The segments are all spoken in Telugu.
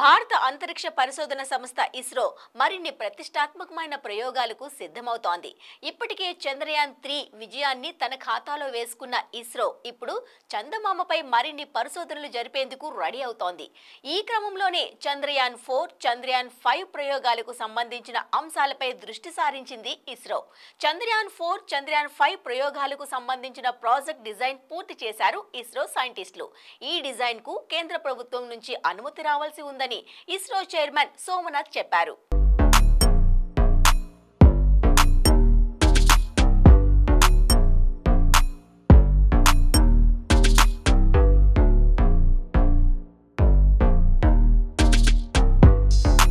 భారత అంతరిక్ష పరిశోధన సంస్థ ఇస్రో మరిన్ని ప్రతిష్టాత్మకమైన ప్రయోగాలకు సిద్ధమవుతోంది. ఇప్పటికే చంద్రయాన్-3 విజయాన్ని తన ఖాతాలో వేసుకున్న ఇస్రో ఇప్పుడు చందమామపై మరిన్ని పరిశోధనలు జరిపేందుకు రెడీ అవుతోంది. ఈ క్రమంలోనే చంద్రయాన్-4, చంద్రయాన్-5 ప్రయోగాలకు సంబంధించిన అంశాలపై దృష్టి సారించింది ఇస్రో. చంద్రయాన్-4, చంద్రయాన్-5 ప్రయోగాలకు సంబంధించిన ప్రాజెక్ట్ డిజైన్ పూర్తి చేశారు ఇస్రో సైంటిస్టులు. ఈ డిజైన్ కు కేంద్ర ప్రభుత్వం నుంచి అనుమతి రావాల్సి ఉందని ఇస్రో చైర్మన్ సోమనాథ్ చెప్పారు.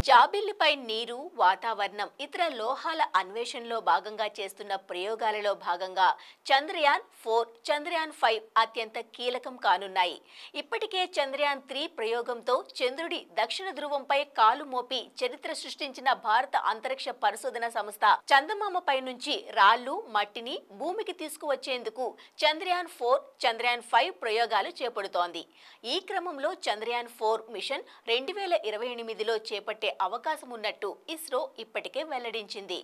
జాబిల్లిపై నీరు, వాతావరణం, ఇతర లోహాల అన్వేషణలో భాగంగా చేస్తున్న ప్రయోగాలలో భాగంగా చంద్రయాన్-4, చంద్రయాన్-5 అత్యంత కీలకం కానున్నాయి. ఇప్పటికే చంద్రయాన్-3 ప్రయోగంతో చంద్రుడి దక్షిణ ధ్రువంపై కాలు మోపి చరిత్ర సృష్టించిన భారత అంతరిక్ష పరిశోధన సంస్థ చందమామపై నుంచి రాళ్లు, మట్టిని భూమికి తీసుకువచ్చేందుకు చంద్రయాన్-4, చంద్రయాన్-5 ప్రయోగాలు చేపడుతోంది. ఈ క్రమంలో చంద్రయాన్-4 మిషన్ 2028లో చేపట్టే అవకాశం ఉన్నట్టు ఇస్రో ఇప్పటికే వెల్లడించింది.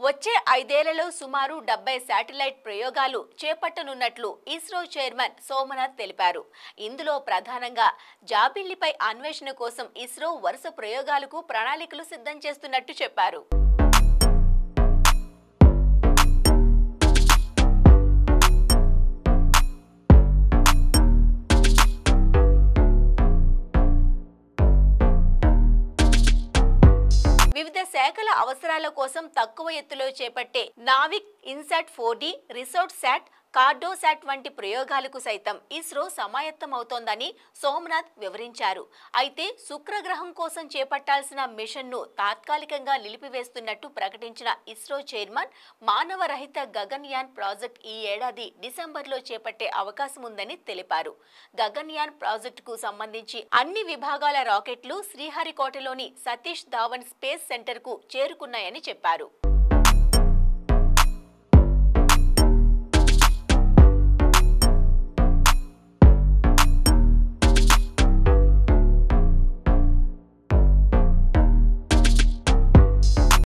వచ్చే 5 ఏళ్లలో సుమారు 70 శాటిలైట్ ప్రయోగాలు చేపట్టనున్నట్లు ఇస్రో చైర్మన్ సోమనాథ్ తెలిపారు. ఇందులో ప్రధానంగా జాబిల్లిపై అన్వేషణ కోసం ఇస్రో వరుస ప్రయోగాలకు ప్రణాళికలు సిద్ధం చేస్తున్నట్టు చెప్పారు. వివిధ శాఖల అవసరాల కోసం తక్కువ ఎత్తులో చేపట్టే నావిక్ ఇన్సాట్ 4D, రిసోర్ట్ శాట్, కార్డోశాట్ వంటి ప్రయోగాలకు సైతం ఇస్రో సమాయత్తమవుతోందని సోమనాథ్ వివరించారు. అయితే శుక్రగ్రహం కోసం చేపట్టాల్సిన మిషన్ను తాత్కాలికంగా నిలిపివేస్తున్నట్టు ప్రకటించిన ఇస్రో చైర్మన్ మానవరహిత గగన్యాన్ ప్రాజెక్ట్ ఈ ఏడాది డిసెంబర్లో చేపట్టే అవకాశం ఉందని తెలిపారు. గగన్యాన్ ప్రాజెక్టుకు సంబంధించి అన్ని విభాగాల రాకెట్లు శ్రీహరికోటలోని సతీష్ ధావన్ స్పేస్ సెంటర్కు చేరుకున్నాయని చెప్పారు.